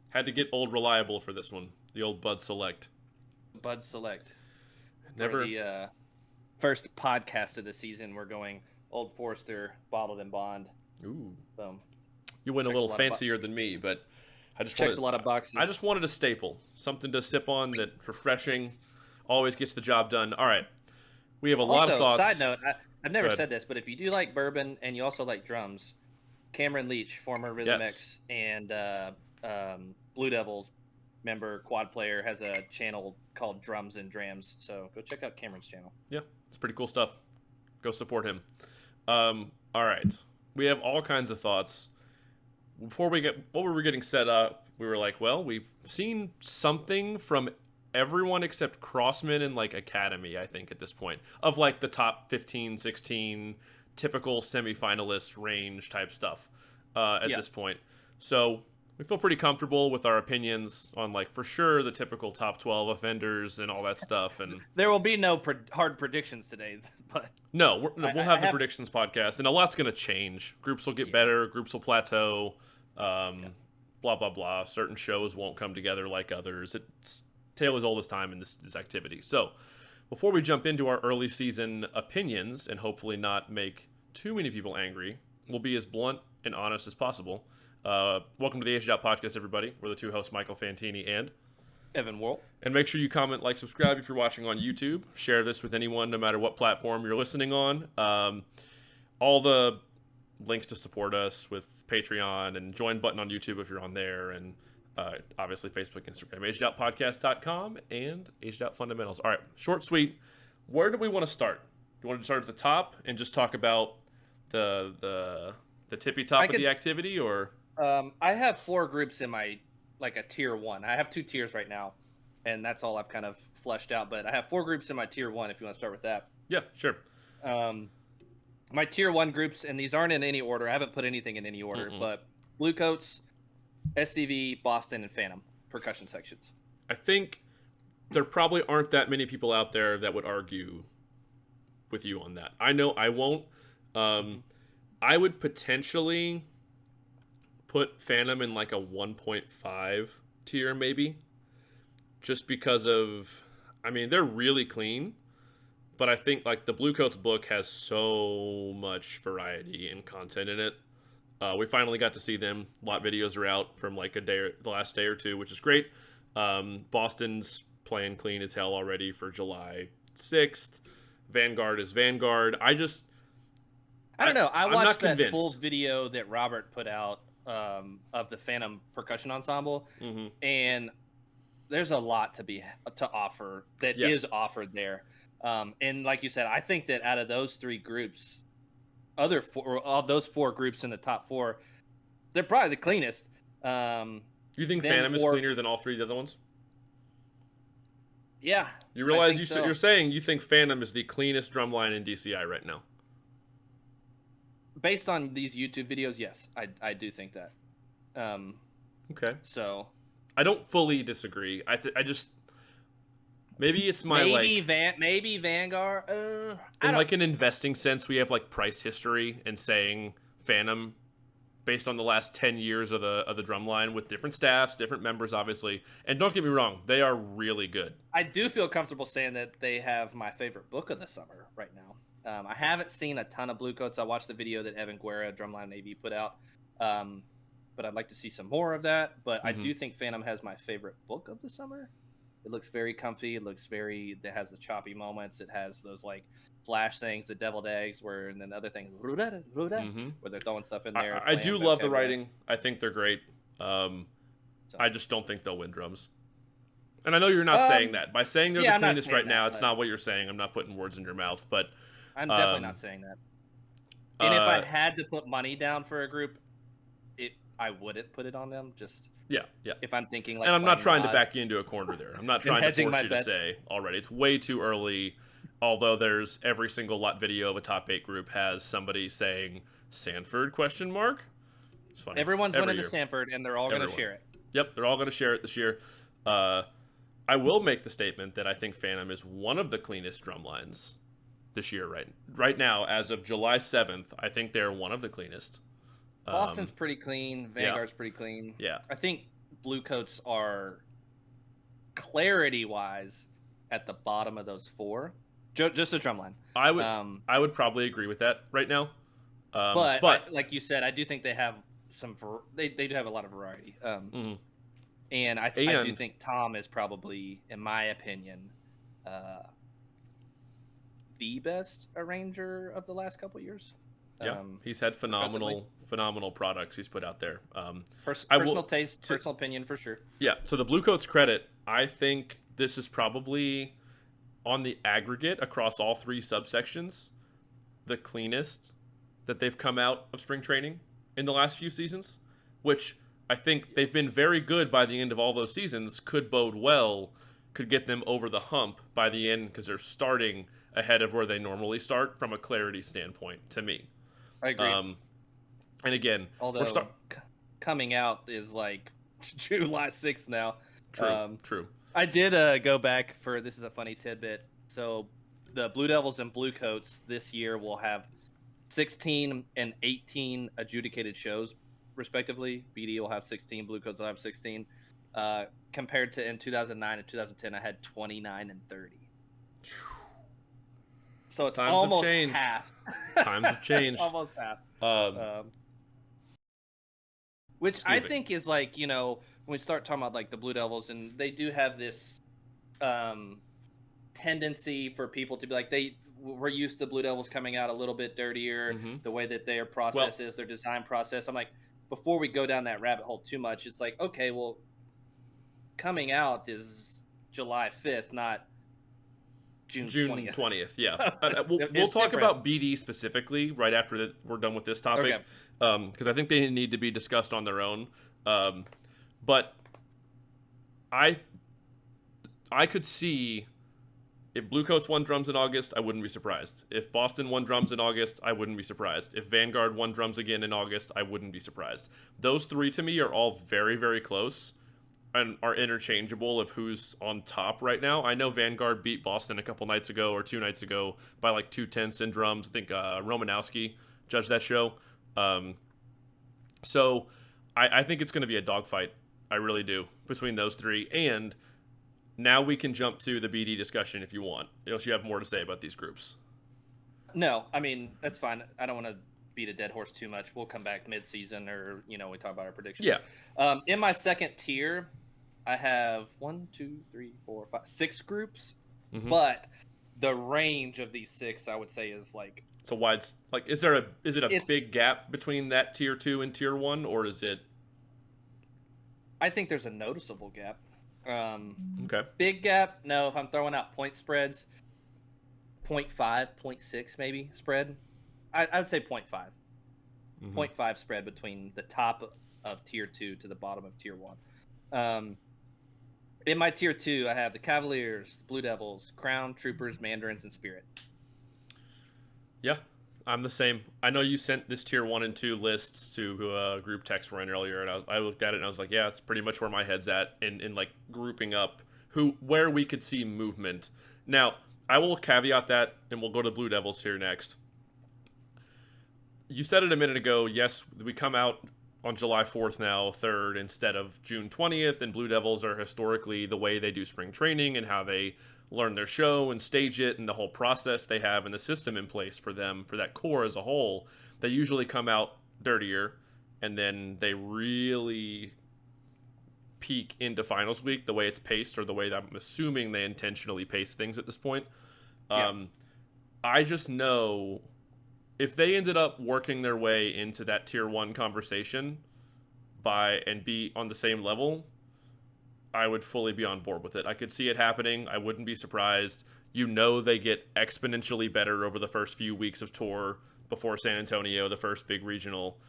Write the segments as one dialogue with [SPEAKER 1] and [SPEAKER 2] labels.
[SPEAKER 1] Had to get Old Reliable for this one. The old Bud Select.
[SPEAKER 2] Bud Select.
[SPEAKER 1] Never.
[SPEAKER 2] For the first podcast of the season, we're going Old Forester, Bottled and Bond.
[SPEAKER 1] Ooh.
[SPEAKER 2] Boom.
[SPEAKER 1] You went a little fancier than me, but I just
[SPEAKER 2] checks a lot of boxes.
[SPEAKER 1] I just wanted a staple. Something to sip on that's refreshing. Always gets the job done. All right. We have a lot of thoughts.
[SPEAKER 2] Side note, I've never said this, but if you do like bourbon and you also like drums, Cameron Leach, former Rhythm X and Blue Devils member, quad player, has a channel called Drums and Drams. So go check out Cameron's channel.
[SPEAKER 1] Yeah, it's pretty cool stuff. Go support him. All right. We have all kinds of thoughts. Before we were getting set up, we were like, well, we've seen something from everyone except Crossman and like Academy, I think, at this point, of like the top 15, 16 typical semifinalist range type stuff at this point. So we feel pretty comfortable with our opinions on, like, for sure the typical top 12 offenders and all that stuff. And
[SPEAKER 2] there will be no hard predictions today, but
[SPEAKER 1] no, we'll have the predictions podcast, and a lot's going to change. Groups will get better, groups will plateau, blah blah blah. Certain shows won't come together like others. It's tale as old as time in this activity. So before we jump into our early season opinions and hopefully not make too many people angry, we'll be as blunt and honest as possible. Welcome to the Aged Out Podcast, everybody. We're the two hosts, Michael Fantini and
[SPEAKER 2] Evan Worrell. And
[SPEAKER 1] make sure you comment, like, subscribe if you're watching on YouTube. Share this with anyone, no matter what platform you're listening on. All the links to support us with Patreon and join button on YouTube if you're on there, and obviously Facebook, Instagram, agedoutpodcast.com, and Aged Out Fundamentals. All right, short, sweet. Where do we want to start? Do you want to start at the top and just talk about the tippy top of the activity, or?
[SPEAKER 2] I have 4 groups in my, like, a tier 1. I have 2 tiers right now, and that's all I've kind of fleshed out. But I have 4 groups in my tier 1, if you want to start with that.
[SPEAKER 1] Yeah, sure.
[SPEAKER 2] My tier 1 groups, and these aren't in any order. I haven't put anything in any order, but Bluecoats, SCV, Boston, and Phantom percussion sections.
[SPEAKER 1] I think there probably aren't that many people out there that would argue with you on that. I know I won't. I would potentially put Phantom in like a 1.5 tier maybe, just because of, I mean, they're really clean, but I think like the Bluecoats book has so much variety and content in it. We finally got to see them. A lot of videos are out from like the last day or two, which is great. Boston's playing clean as hell already for July 6th. Vanguard is Vanguard. I don't know.
[SPEAKER 2] I watched that full video that Robert put out of the Phantom Percussion Ensemble, and there's a lot to offer that is offered there. And like you said, I think that out of those 3 groups, those 4 groups in the top 4, they're probably the cleanest.
[SPEAKER 1] You think Phantom is cleaner than all 3 of the other ones?
[SPEAKER 2] Yeah.
[SPEAKER 1] You realize you're saying you think Phantom is the cleanest drumline in DCI right now?
[SPEAKER 2] Based on these YouTube videos, yes, I do think that.
[SPEAKER 1] Okay.
[SPEAKER 2] So
[SPEAKER 1] I don't fully disagree. I just maybe it's my
[SPEAKER 2] maybe Vanguard.
[SPEAKER 1] In like an investing sense, we have like price history and saying Phantom based on the last 10 years of the drumline with different staffs, different members, obviously. And don't get me wrong, they are really good.
[SPEAKER 2] I do feel comfortable saying that they have my favorite book of the summer right now. I haven't seen a ton of Bluecoats. I watched the video that Evan Guerra, Drumline AV, put out. But I'd like to see some more of that. But I do think Phantom has my favorite book of the summer. It looks very comfy. It has the choppy moments. It has those like flash things, the deviled eggs, and then the other things, where they're throwing stuff in there.
[SPEAKER 1] I do love the writing. I think they're great. I just don't think they'll win drums. And I know you're not saying that. By saying they're the cleanest right now, it's not what you're saying. I'm not putting words in your mouth, but
[SPEAKER 2] I'm definitely not saying that. And if I had to put money down for a group, I wouldn't put it on them. Just if I'm thinking like.
[SPEAKER 1] And I'm not trying to back you into a corner there. I'm not trying to force you to say already. It's way too early. Although there's every single lot video of a top 8 group has somebody saying Sanford ? It's funny.
[SPEAKER 2] Everyone's winning the Sanford, and they're all going to share it.
[SPEAKER 1] Yep, they're all going to share it this year. I will make the statement that I think Phantom is one of the cleanest drum lines this year. Right now, as of July 7th, I think they're one of the cleanest.
[SPEAKER 2] Boston's pretty clean. Vanguard's pretty clean.
[SPEAKER 1] Yeah.
[SPEAKER 2] I think Bluecoats are clarity-wise at the bottom of those four. Just the drumline.
[SPEAKER 1] I would probably agree with that right now.
[SPEAKER 2] But like you said, I do think they have they do have a lot of variety. And I do think Tom is probably, in my opinion, the best arranger of the last couple years.
[SPEAKER 1] Yeah, he's had phenomenal products he's put out there.
[SPEAKER 2] Personal taste, personal opinion for sure.
[SPEAKER 1] Yeah, to the Bluecoats' credit, I think this is probably, on the aggregate across all three subsections, the cleanest that they've come out of spring training in the last few seasons, which I think they've been very good by the end of all those seasons, could bode well, could get them over the hump by the end, because they're starting ahead of where they normally start from a clarity standpoint, to me.
[SPEAKER 2] I agree.
[SPEAKER 1] And again,
[SPEAKER 2] although coming out is like July 6th now.
[SPEAKER 1] True.
[SPEAKER 2] I did go back for, this is a funny tidbit. So the Blue Devils and Bluecoats this year will have 16 and 18 adjudicated shows, respectively. BD will have 16, Bluecoats will have 16. Compared to in 2009 and 2010, I had 29 and 30. So it's almost half.
[SPEAKER 1] Times have changed.
[SPEAKER 2] It's almost half. Which I think is like, when we start talking about like the Blue Devils, and they do have this tendency for people to be like, we're used to Blue Devils coming out a little bit dirtier, the way that their process is, their design process. I'm like, before we go down that rabbit hole too much, it's like, okay, well, coming out is July 5th, not June 20th.
[SPEAKER 1] Yeah. We'll talk about BD specifically right after we're done with this topic, because I think they need to be discussed on their own. But I could see, if Bluecoats won drums in August, I wouldn't be surprised. If Boston won drums in August, I wouldn't be surprised. If Vanguard won drums again in August, I wouldn't be surprised. Those three, to me, are all very, very close and are interchangeable of who's on top right now. I know Vanguard beat Boston a couple nights ago or 2 nights ago by like 2/10 in drums. I think Romanowski judged that show. So I think it's going to be a dogfight. I really do, between those three. And now we can jump to the BD discussion if you want. Unless you have more to say about these groups.
[SPEAKER 2] No, I mean, that's fine. I don't want to beat a dead horse too much. We'll come back mid-season, or, we talk about our predictions.
[SPEAKER 1] Yeah.
[SPEAKER 2] In my second tier, I have 6 groups. But the range of these 6, I would say, is like...
[SPEAKER 1] So wide... Like, is it a big gap between that tier 2 and tier 1, or is it...
[SPEAKER 2] I think there's a noticeable gap.
[SPEAKER 1] Okay.
[SPEAKER 2] Big gap, no. If I'm throwing out point spreads, 0.5, 0.6 maybe spread. I would say 0.5. 0.5 spread between the top of tier 2 to the bottom of tier 1. In my tier 2, I have the Cavaliers, Blue Devils, Crown, Troopers, Mandarins, and Spirit.
[SPEAKER 1] Yeah, I'm the same. I know you sent this tier 1 and 2 lists to group text we're in earlier, and I looked at it and I was like, yeah, it's pretty much where my head's at in like grouping up where we could see movement. Now, I will caveat that, and we'll go to Blue Devils here next. You said it a minute ago, yes, we come out on July 4th now, 3rd, instead of June 20th, and Blue Devils are historically the way they do spring training and how they learn their show and stage it, and the whole process they have and the system in place for them, for that core as a whole. They usually come out dirtier, and then they really peak into finals week, the way it's paced, or the way that I'm assuming they intentionally pace things at this point. I just know if they ended up working their way into that tier 1 conversation and be on the same level, I would fully be on board with it. I could see it happening. I wouldn't be surprised. They get exponentially better over the first few weeks of tour before San Antonio, the first big regional.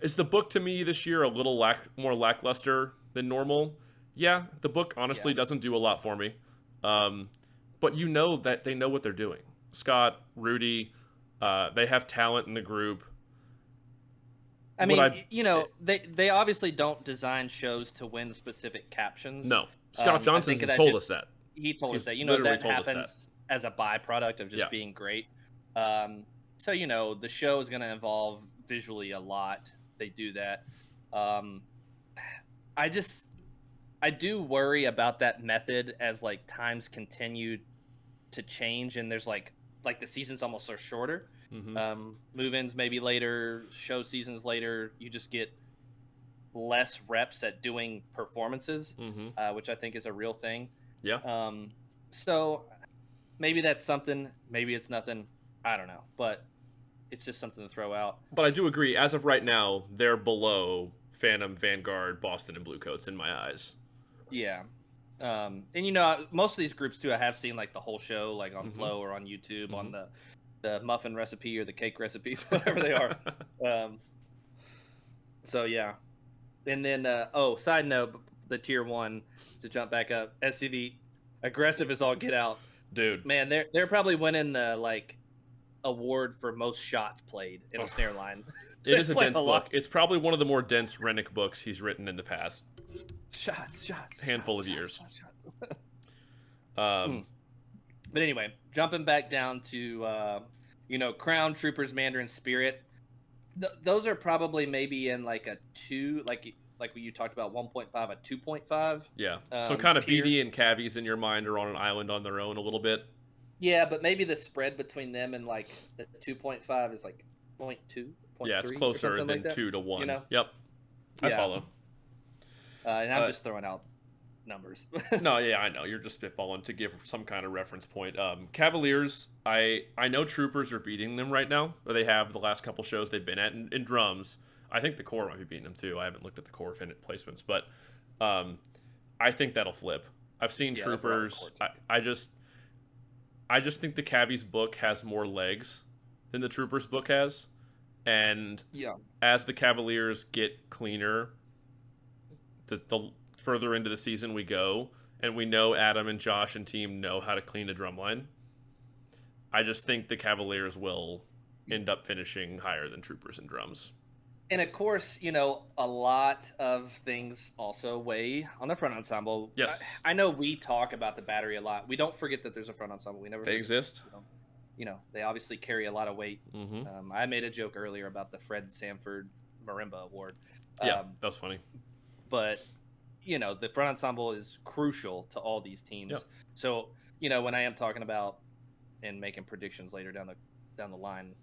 [SPEAKER 1] Is the book to me this year a little more lackluster than normal? Yeah, the book honestly doesn't do a lot for me. But that they know what they're doing. Scott, Rudy, they have talent in the group.
[SPEAKER 2] I mean, they obviously don't design shows to win specific captions.
[SPEAKER 1] No. Scott Johnson has told us that.
[SPEAKER 2] He told us that. That happens as a byproduct of just being great. So, the show is going to evolve visually a lot. They do that. I do worry about that method as like times continue to change, and there's like the seasons almost are shorter. Move-ins maybe later, show seasons later. You just get less reps at doing performances, which I think is a real thing.
[SPEAKER 1] Yeah.
[SPEAKER 2] So maybe that's something. Maybe it's nothing. I don't know, but it's just something to throw out.
[SPEAKER 1] But I do agree. As of right now, they're below Phantom, Vanguard, Boston, and Bluecoats in my eyes.
[SPEAKER 2] Yeah. And most of these groups too, I have seen like the whole show, like on Flow or on YouTube, on the muffin recipe or the cake recipes, whatever they are. So yeah. And then side note, the tier 1 to jump back up, SCV aggressive as all get out.
[SPEAKER 1] Dude.
[SPEAKER 2] Man, they're probably winning the like award for most shots played in a snare line.
[SPEAKER 1] It is a dense book. It's probably one of the more dense Rennick books he's written in the past.
[SPEAKER 2] Shots.
[SPEAKER 1] Handful of years.
[SPEAKER 2] But anyway, jumping back down to Crown, Troopers, Mandarin, Spirit. Those are probably maybe in like a 2, like what you talked about, 1.5, a 2.5.
[SPEAKER 1] Yeah. So kind of tier. BD and Cavies in your mind are on an island on their own a little bit.
[SPEAKER 2] Yeah, but maybe the spread between them and like the 2.5 is like 0.2, 0.3.
[SPEAKER 1] Yeah, it's closer than like 2 to 1. Yep. I follow.
[SPEAKER 2] And I'm just throwing out numbers.
[SPEAKER 1] No, yeah, I know. You're just spitballing to give some kind of reference point. Cavaliers, I know Troopers are beating them right now, or they have the last couple shows they've been at in drums. I think the core might be beating them too. I haven't looked at the core placements, but I think that'll flip. I've seen Troopers. I just think the Cavies book has more legs than the Troopers book has. And as the Cavaliers get cleaner, the further into the season we go, and we know Adam and Josh and team know how to clean a drum line, I just think the Cavaliers will end up finishing higher than Troopers in drums.
[SPEAKER 2] And of course, a lot of things also weigh on the front ensemble.
[SPEAKER 1] Yes.
[SPEAKER 2] I know we talk about the battery a lot. We don't forget that there's a front ensemble.
[SPEAKER 1] They exist.
[SPEAKER 2] They obviously carry a lot of weight. I made a joke earlier about the Fred Sanford Marimba Award.
[SPEAKER 1] Yeah, that was funny.
[SPEAKER 2] But, the front ensemble is crucial to all these teams.
[SPEAKER 1] Yep.
[SPEAKER 2] So, when I am talking about and making predictions later down the line,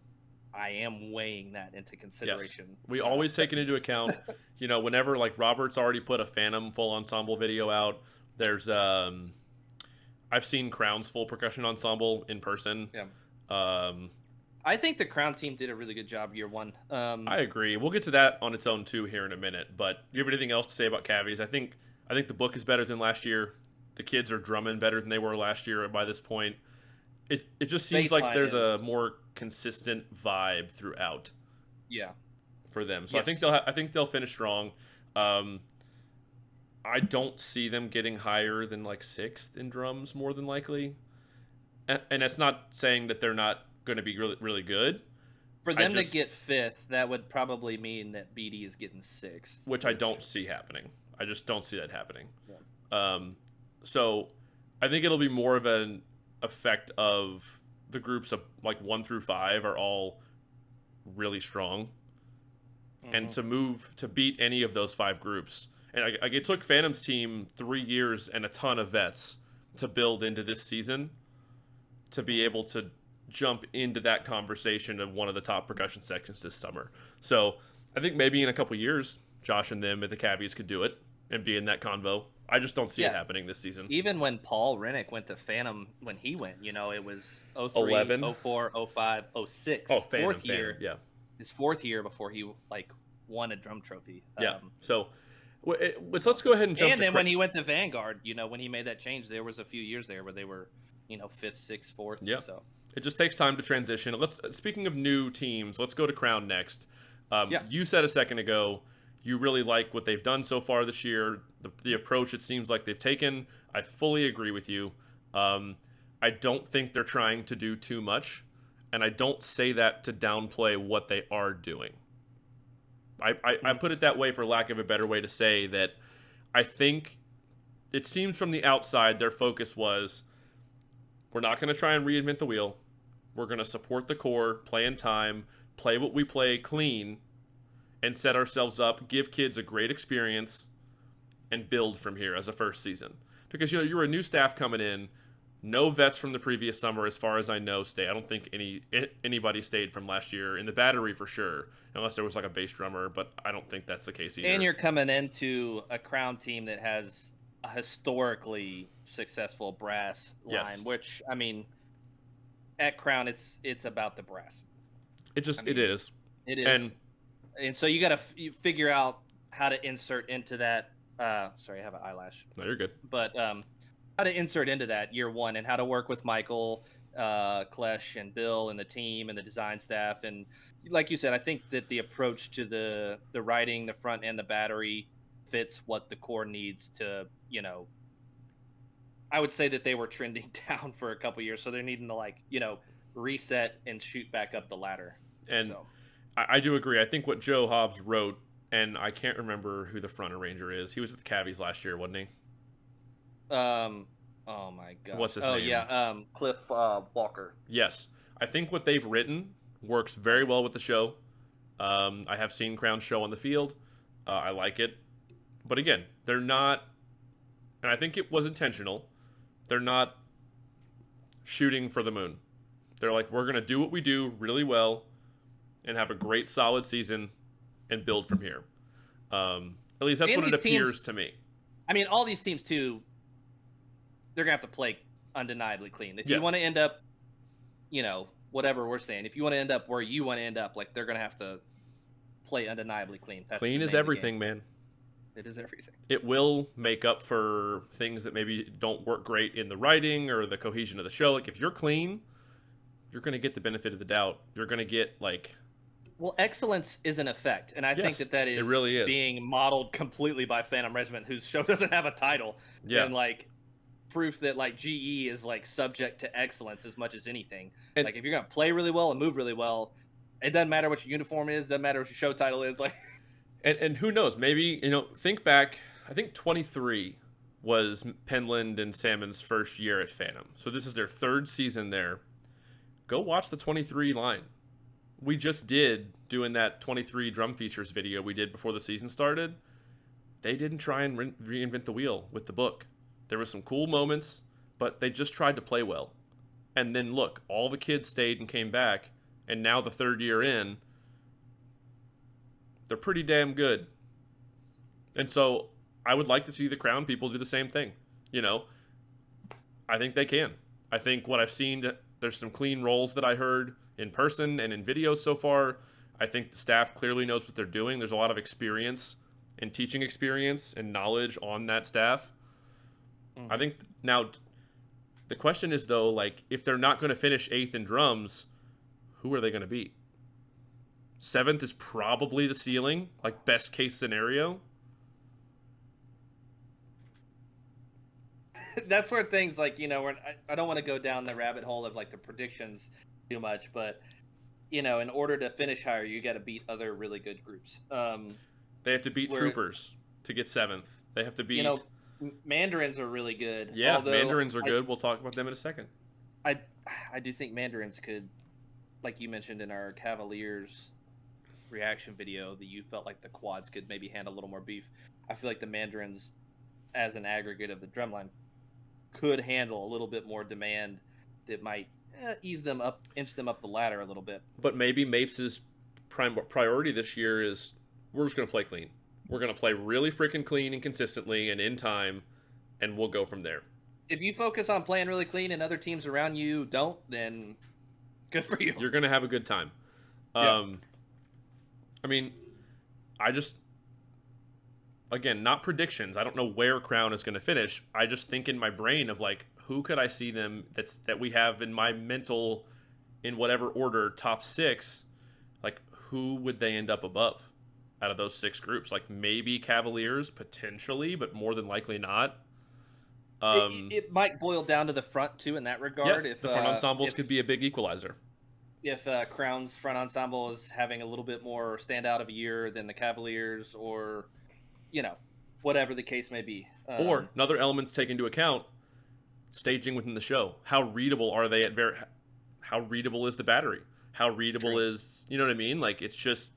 [SPEAKER 2] I am weighing that into consideration.
[SPEAKER 1] Yes. We always take it into account, whenever like Robert's already put a Phantom full ensemble video out, there's I've seen Crown's full percussion ensemble in person.
[SPEAKER 2] Yeah. I think the Crown team did a really good job year 1.
[SPEAKER 1] I agree. We'll get to that on its own too here in a minute. But do you have anything else to say about Cavies? I think the book is better than last year. The kids are drumming better than they were last year by this point. It just seems like there's a more consistent vibe throughout.
[SPEAKER 2] Yeah.
[SPEAKER 1] For them. So yes. I think they'll finish strong. I don't see them getting higher than like 6th in drums more than likely. And that's not saying that they're not going to be really, really good.
[SPEAKER 2] For them to get 5th, that would probably mean that BD is getting 6th.
[SPEAKER 1] Which I don't see happening. I just don't see that happening.
[SPEAKER 2] Yeah.
[SPEAKER 1] So I think it'll be more of an effect of the groups of like 1 through 5 are all really strong. And to beat any of those 5 groups. And it took Phantom's team 3 years and a ton of vets to build into this season to be able to jump into that conversation of one of the top percussion sections this summer. So I think maybe in a couple years, Josh and them at the Cavies could do it and be in that convo. I just don't see it happening this season.
[SPEAKER 2] Even when Paul Rennick went to Phantom, when he went, it was 03,
[SPEAKER 1] 11.
[SPEAKER 2] 04, 05, 06.
[SPEAKER 1] Oh, Phantom, 4th year. Yeah.
[SPEAKER 2] His 4th year before he won a drum trophy.
[SPEAKER 1] Yeah. So let's go ahead and jump.
[SPEAKER 2] And then when he went to Vanguard, when he made that change, there was a few years there where they were, 5th, 6th, 4th.
[SPEAKER 1] Yeah.
[SPEAKER 2] So
[SPEAKER 1] it just takes time to transition. Speaking of new teams, let's go to Crown next. You said a second ago you really like what they've done so far this year, the approach it seems like they've taken. I fully agree with you. I don't think they're trying to do too much, and I don't say that to downplay what they are doing. I put it that way for lack of a better way to say that I think it seems from the outside their focus was, we're not going to try and reinvent the wheel. We're going to support the core, play in time, play what we play clean, and set ourselves up, give kids a great experience, and build from here as a first season. Because, you know, you're a new staff coming in. No vets from the previous summer, as far as I know, stay. I don't think anybody stayed from last year in the battery for sure, unless there was like a bass drummer. But I don't think that's the case either.
[SPEAKER 2] And you're coming into a Crown team that has a historically successful brass line, which I mean, at Crown, it's about the brass.
[SPEAKER 1] It is.
[SPEAKER 2] And so you got to figure out how to insert into that. Sorry, I have an eyelash.
[SPEAKER 1] No, you're good.
[SPEAKER 2] But how to insert into that year one, and how to work with Michael, Klesh, and Bill, and the team, and the design staff. And like you said, I think that the approach to the writing, the front, and the battery fits what the core needs to, you know. I would say that they were trending down for a couple years, so they're needing to, like, you know, reset and shoot back up the ladder.
[SPEAKER 1] And so, I do agree. I think what Joe Hobbs wrote, and I can't remember who the front arranger is. He was at the Cavies last year, wasn't he?
[SPEAKER 2] Oh my god.
[SPEAKER 1] What's his name? Oh
[SPEAKER 2] yeah, Cliff Walker.
[SPEAKER 1] Yes. I think what they've written works very well with the show. I have seen Crown's show on the field. I like it. But again, they're not, and I think it was intentional, they're not shooting for the moon. They're like, we're going to do what we do really well and have a great solid season and build from here. At least that's what it appears to me.
[SPEAKER 2] I mean, all these teams too, they're going to have to play undeniably clean. If you want to end up, you know, whatever we're saying, if you want to end up where you want to end up, like, they're going to have to play undeniably clean. That's
[SPEAKER 1] clean is everything, man.
[SPEAKER 2] It is everything.
[SPEAKER 1] It will make up for things that maybe don't work great in the writing or the cohesion of the show. Like, if you're clean, you're going to get the benefit of the doubt. You're going to get, like...
[SPEAKER 2] Well, excellence is an effect, and I think that is,
[SPEAKER 1] it really is
[SPEAKER 2] being modeled completely by Phantom Regiment, whose show doesn't have a title. Yeah. And, like, proof that, like, GE is, like, subject to excellence as much as anything. And, like, if you're going to play really well and move really well, it doesn't matter what your uniform is, doesn't matter what your show title is, like...
[SPEAKER 1] And who knows? Maybe, you know, think back. I think 23 was Penland and Salmon's first year at Phantom. So this is their third season there. Go watch the 23 line. We just did doing that 23 drum features video we did before the season started. They didn't try and reinvent the wheel with the book. There were some cool moments, but they just tried to play well. And then look, all the kids stayed and came back. And now the third year in, they're pretty damn good. And so I would like to see the Crown people do the same thing. You know, I think they can. I think what I've seen, there's some clean rolls that I heard in person and in videos so far. I think the staff clearly knows what they're doing. There's a lot of experience and teaching experience and knowledge on that staff. Mm-hmm. I think now the question is, though, like, if they're not going to finish 8th in drums, who are they going to beat? 7th is probably the ceiling, like, best case scenario.
[SPEAKER 2] That's where things, like, you know, I don't want to go down the rabbit hole of, like, the predictions too much, but, you know, in order to finish higher, you got to beat other really good groups.
[SPEAKER 1] They have to beat Troopers to get 7th. They have to beat...
[SPEAKER 2] You know, Mandarins are really good.
[SPEAKER 1] Yeah, Mandarins are good. We'll talk about them in a second.
[SPEAKER 2] I do think Mandarins could, like you mentioned in our Cavaliers reaction video, that you felt like the quads could maybe handle a little more beef. I feel like the Mandarins, as an aggregate of the drumline, could handle a little bit more demand that might ease them up, inch them up the ladder a little bit.
[SPEAKER 1] But maybe Mapes' priority this year is, we're just going to play clean. We're going to play really freaking clean and consistently and in time, and we'll go from there.
[SPEAKER 2] If you focus on playing really clean and other teams around you don't, then good for you.
[SPEAKER 1] You're going to have a good time.
[SPEAKER 2] Yeah.
[SPEAKER 1] I mean, again, not predictions. I don't know where Crown is going to finish. I just think in my brain of, like, who could I see them that we have in my mental, in whatever order, top 6, like, who would they end up above out of those 6 groups? Like, maybe Cavaliers, potentially, but more than likely not.
[SPEAKER 2] It might boil down to the front, too, in that regard.
[SPEAKER 1] Yes, the front ensembles could be a big equalizer.
[SPEAKER 2] If Crown's front ensemble is having a little bit more standout of a year than the Cavaliers, or, you know, whatever the case may be.
[SPEAKER 1] Or another element to take into account, staging within the show. How readable are they how readable is the battery? How readable is, you know what I mean? Like, it's just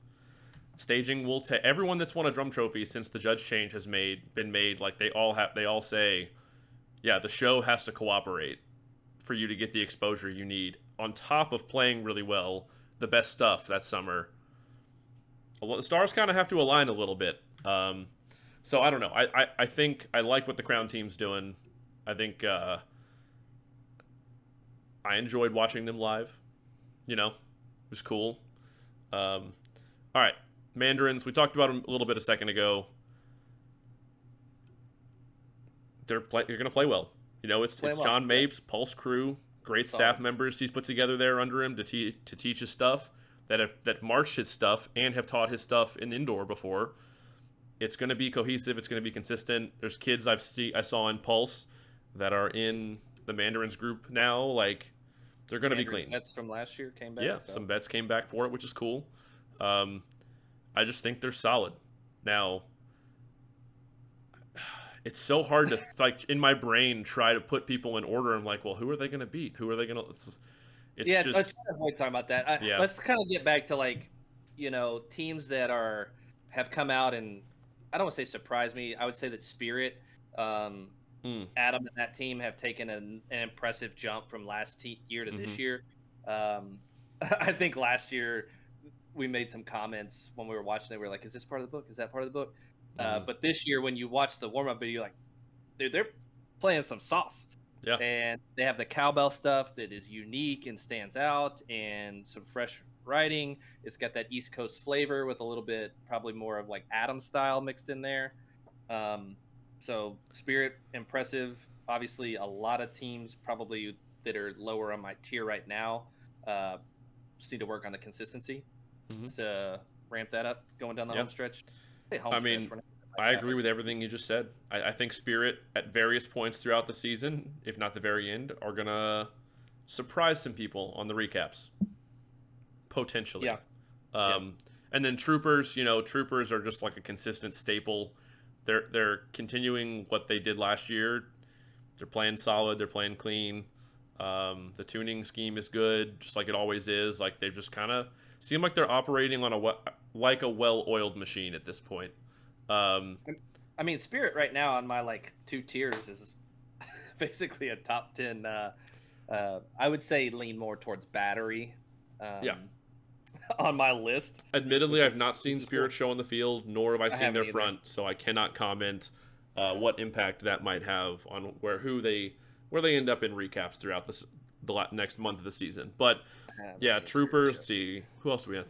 [SPEAKER 1] Staging will take everyone that's won a drum trophy since the judge change has been made. Like they all say, yeah, the show has to cooperate for you to get the exposure you need. On top of playing really well, the best stuff that summer. The stars kind of have to align a little bit. So I don't know. I think I like what the Crown team's doing. I think I enjoyed watching them live. You know, it was cool. All right, Mandarins. We talked about them a little bit a second ago. You're going to play well. You know, it's John Mapes, Pulse Crew, great staff members he's put together there under him to teach his stuff, that marched his stuff and have taught his stuff in indoor before. It's going to be cohesive. It's going to be consistent. There's kids I saw in Pulse that are in the Mandarins group now. Like, they're going to be clean.
[SPEAKER 2] Vets from last year came back.
[SPEAKER 1] Yeah, some vets came back for it, which is cool. I just think they're solid. Now, it's so hard to, like, in my brain, try to put people in order. I'm like, well, who are they going to beat? Who are they going to... It's
[SPEAKER 2] yeah,
[SPEAKER 1] just...
[SPEAKER 2] let's avoid talking about that. Let's kind of get back to, like, you know, teams that have come out and, I don't want to say surprise me. I would say that Spirit, Adam and that team have taken an impressive jump from last year to this year. I think last year we made some comments when we were watching it. We were like, is this part of the book? Is that part of the book? But this year, when you watch the warm-up video, you're like, dude, they're playing some sauce.
[SPEAKER 1] Yeah.
[SPEAKER 2] And they have the cowbell stuff that is unique and stands out, and some fresh writing. It's got that East Coast flavor with a little bit, probably more of like Adam style mixed in there. So Spirit, impressive. Obviously, a lot of teams probably that are lower on my tier right now just need to work on the consistency to ramp that up going down the home stretch.
[SPEAKER 1] I agree with everything you just said. I think Spirit, at various points throughout the season, if not the very end, are going to surprise some people on the recaps. Potentially.
[SPEAKER 2] Yeah.
[SPEAKER 1] And then Troopers, Troopers are just like a consistent staple. They're continuing what they did last year. They're playing solid. They're playing clean. The tuning scheme is good, just like it always is. Like, they've just kind of seem like they're operating on a well-oiled machine at this point.
[SPEAKER 2] I mean, Spirit right now on my like 2 tiers is basically a top 10. I would say lean more towards Battery. On my list.
[SPEAKER 1] Admittedly, I've not seen Spirit show on the field, nor have I seen their front, so I cannot comment what impact that might have on where they end up in recaps throughout the next month of the season. But yeah, Troopers. Let's see, who else do we have?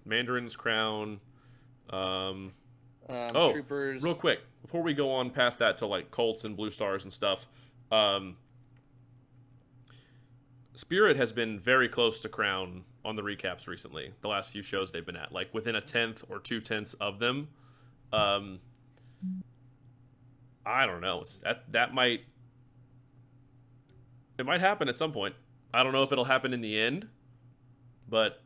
[SPEAKER 1] Mandarin's Crown.
[SPEAKER 2] Troopers.
[SPEAKER 1] Real quick before we go on past that to like Colts and Blue Stars and stuff. Spirit has been very close to Crown on the recaps recently. The last few shows they've been at, like within 1/10 or 2/10 of them. I don't know. It might happen at some point. I don't know if it'll happen in the end, but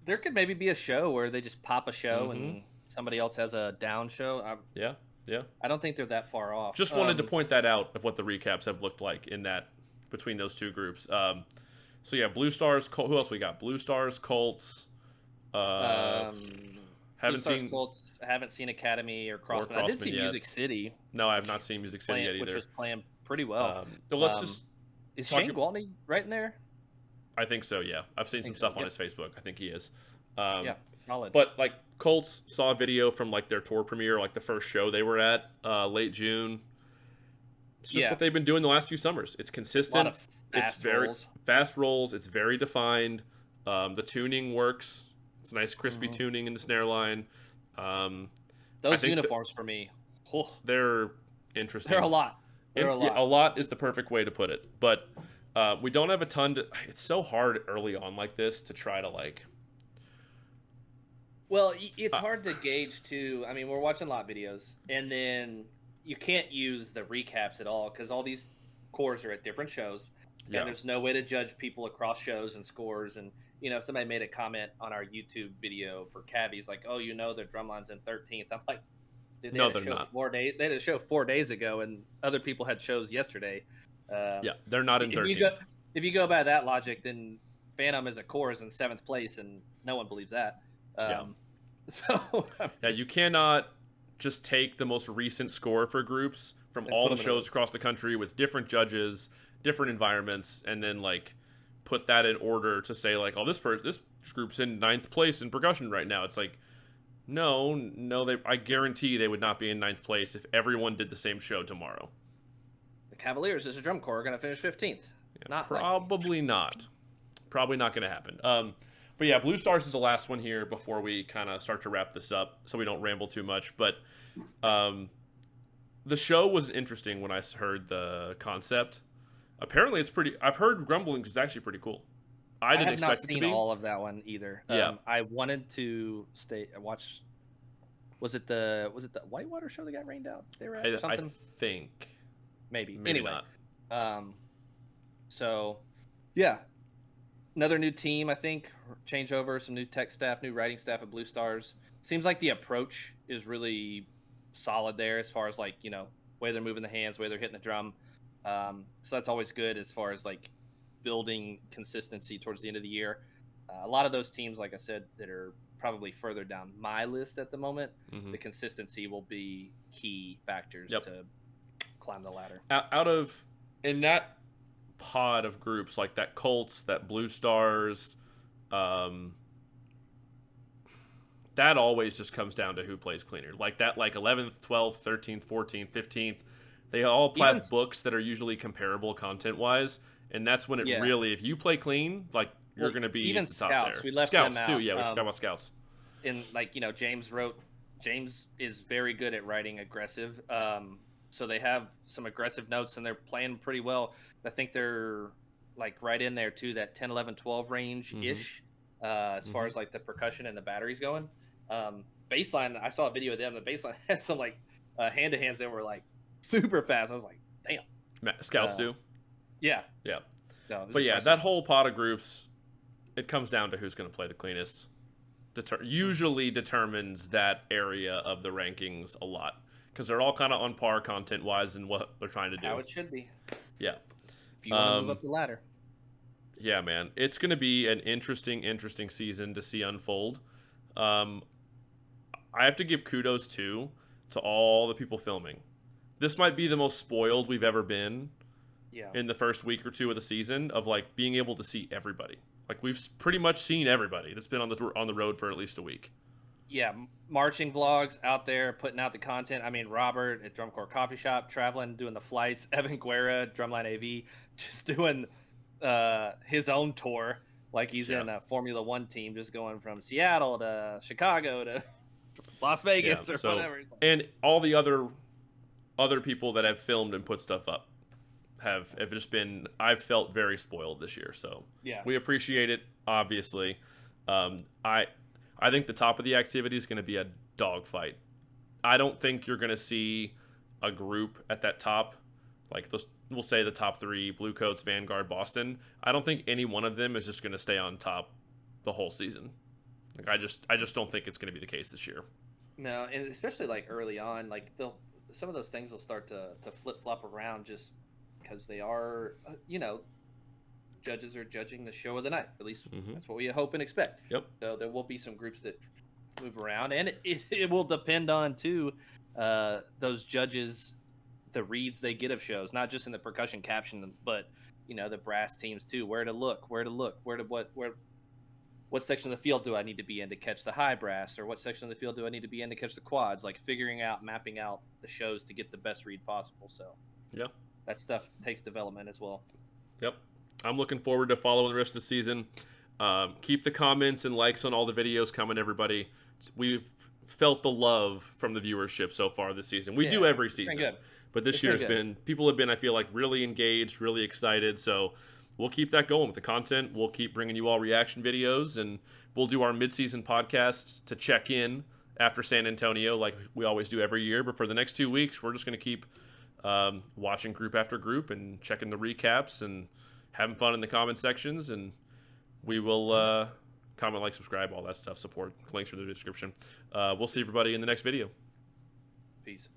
[SPEAKER 2] there could maybe be a show where they just pop a show and somebody else has a down show.
[SPEAKER 1] Yeah.
[SPEAKER 2] I don't think they're that far off.
[SPEAKER 1] Just wanted to point that out of what the recaps have looked like in that between those two groups. So yeah, Blue Stars. Who else we got? Blue Stars, Colts.
[SPEAKER 2] Colts. Haven't seen Academy or Crossman. I did see Music City.
[SPEAKER 1] No, I have not seen Music City yet either.
[SPEAKER 2] Which was playing pretty well. Is Shane Gwaltney right in there?
[SPEAKER 1] I think so. Yeah, I've seen some stuff on his Facebook. I think he is.
[SPEAKER 2] Yeah, solid.
[SPEAKER 1] But like Colts saw a video from like their tour premiere, like the first show they were at, late June. It's just what they've been doing the last few summers. It's consistent. It's very fast rolls. It's very defined. The tuning works. It's nice, crispy tuning in the snare line.
[SPEAKER 2] Those uniforms for me,
[SPEAKER 1] they're interesting.
[SPEAKER 2] They're a lot.
[SPEAKER 1] A lot is the perfect way to put it. But we don't have a ton to. It's so hard early on like this to try to like.
[SPEAKER 2] Well, it's hard to gauge too. I mean, we're watching a lot of videos, and then you can't use the recaps at all because all these cores are at different shows. Yeah. And there's no way to judge people across shows and scores. And, somebody made a comment on our YouTube video for cabbies like, oh, their drumline's in 13th. I'm like, dude,
[SPEAKER 1] no, they're not.
[SPEAKER 2] They had a show 4 days ago, and other people had shows yesterday.
[SPEAKER 1] They're not in 13th.
[SPEAKER 2] If you go by that logic, then Phantom as a core is in 7th place, and no one believes that. So
[SPEAKER 1] Yeah, you cannot just take the most recent score for groups from
[SPEAKER 2] and
[SPEAKER 1] all
[SPEAKER 2] put
[SPEAKER 1] the
[SPEAKER 2] them in a
[SPEAKER 1] shows across the country with different judges, different environments, and then like put that in order to say like, oh, this group's in ninth place in percussion right now. It's like, no, I guarantee they would not be in ninth place if everyone did the same show tomorrow.
[SPEAKER 2] the Cavaliers as a drum corps are going to finish 15th.
[SPEAKER 1] Yeah,
[SPEAKER 2] Not
[SPEAKER 1] probably not. Probably not going to happen. But yeah, Blue Stars is the last one here before we kind of start to wrap this up, so we don't ramble too much. But the show was interesting when I heard the concept. Apparently, it's pretty. I've heard grumblings is actually pretty cool. I didn't
[SPEAKER 2] have not
[SPEAKER 1] expect it to
[SPEAKER 2] seen
[SPEAKER 1] be.
[SPEAKER 2] all of that one either.
[SPEAKER 1] Yeah.
[SPEAKER 2] I wanted to watch. Was it the Whitewater show that got rained out? They were at or something.
[SPEAKER 1] I think.
[SPEAKER 2] Maybe
[SPEAKER 1] anyway.
[SPEAKER 2] Not. So, yeah, another new team. I think changeover, some new tech staff, new writing staff at Blue Stars. Seems like the approach is really solid there as far as like way they're moving the hands, way they're hitting the drum. So that's always good as far as like building consistency towards the end of the year. A lot of those teams, like I said, that are probably further down my list at the moment, the consistency will be key factors to climb the ladder.
[SPEAKER 1] Out of in that pod of groups like that Colts, that Blue Stars, that always just comes down to who plays cleaner. Like that, like 11th, 12th, 13th, 14th, 15th. They all have books that are usually comparable content-wise, and that's when it really, if you play clean, like you're going to be
[SPEAKER 2] even
[SPEAKER 1] at the top
[SPEAKER 2] scouts.
[SPEAKER 1] there.
[SPEAKER 2] We left
[SPEAKER 1] scouts
[SPEAKER 2] them
[SPEAKER 1] too.
[SPEAKER 2] out.
[SPEAKER 1] Yeah, we forgot about scouts.
[SPEAKER 2] And like James is very good at writing aggressive. So they have some aggressive notes and they're playing pretty well. I think they're like right in there too, that 10, 11, 12 range ish, as far as like the percussion and the batteries going. Baseline, I saw a video of them. The baseline had some like hand to hands that were like super fast. I was like, damn.
[SPEAKER 1] Scouts do.
[SPEAKER 2] Yeah.
[SPEAKER 1] Yeah.
[SPEAKER 2] No,
[SPEAKER 1] but yeah, that whole pot of groups, it comes down to who's going to play the cleanest. Usually determines that area of the rankings a lot because they're all kind of on par content wise in what they're trying to do.
[SPEAKER 2] How it should be.
[SPEAKER 1] Yeah.
[SPEAKER 2] If you want to move up the ladder.
[SPEAKER 1] Yeah, man, it's going to be an interesting season to see unfold. I have to give kudos to all the people filming. This might be the most spoiled we've ever been.
[SPEAKER 2] Yeah.
[SPEAKER 1] In the first week or two of the season of like being able to see everybody. Like we've pretty much seen everybody that's been on the road for at least a week.
[SPEAKER 2] Yeah, marching vlogs out there putting out the content. I mean, Robert at Drum Corps Coffee Shop traveling, doing the flights. Evan Guerra, Drumline AV, just doing his own tour like he's in a Formula One team, just going from Seattle to Chicago to Las Vegas or whatever.
[SPEAKER 1] And all the other people that have filmed and put stuff up have just been, I've felt very spoiled this year, so we appreciate it. Obviously, I think the top of the activity is going to be a dogfight. I don't think you're going to see a group at that top, like we'll say the top three: Blue Coats, Vanguard, Boston. I don't think any one of them is just going to stay on top the whole season. Like I just don't think it's going to be the case this year.
[SPEAKER 2] No, and especially like early on, like some of those things will start to flip flop around just because they are, judges are judging the show of the night. At least that's what we hope and expect.
[SPEAKER 1] Yep.
[SPEAKER 2] So there will be some groups that move around, and it will depend on too those judges, the reads they get of shows, not just in the percussion caption, but the brass teams too. Where to look, what section of the field do I need to be in to catch the high brass, or what section of the field do I need to be in to catch the quads? Like mapping out the shows to get the best read possible. So
[SPEAKER 1] yeah.
[SPEAKER 2] That stuff takes development as well.
[SPEAKER 1] Yep. I'm looking forward to following the rest of the season. Keep the comments and likes on all the videos coming, everybody. We've felt the love from the viewership so far this season. We do every season. But this year people have been, I feel like, really engaged, really excited. So we'll keep that going with the content. We'll keep bringing you all reaction videos, and we'll do our mid-season podcasts to check in after San Antonio like we always do every year. But for the next 2 weeks, we're just going to keep watching group after group and checking the recaps and having fun in the comment sections, and we will comment, like, subscribe, all that stuff, support. Links are in the description. We'll see everybody in the next video.
[SPEAKER 2] Peace.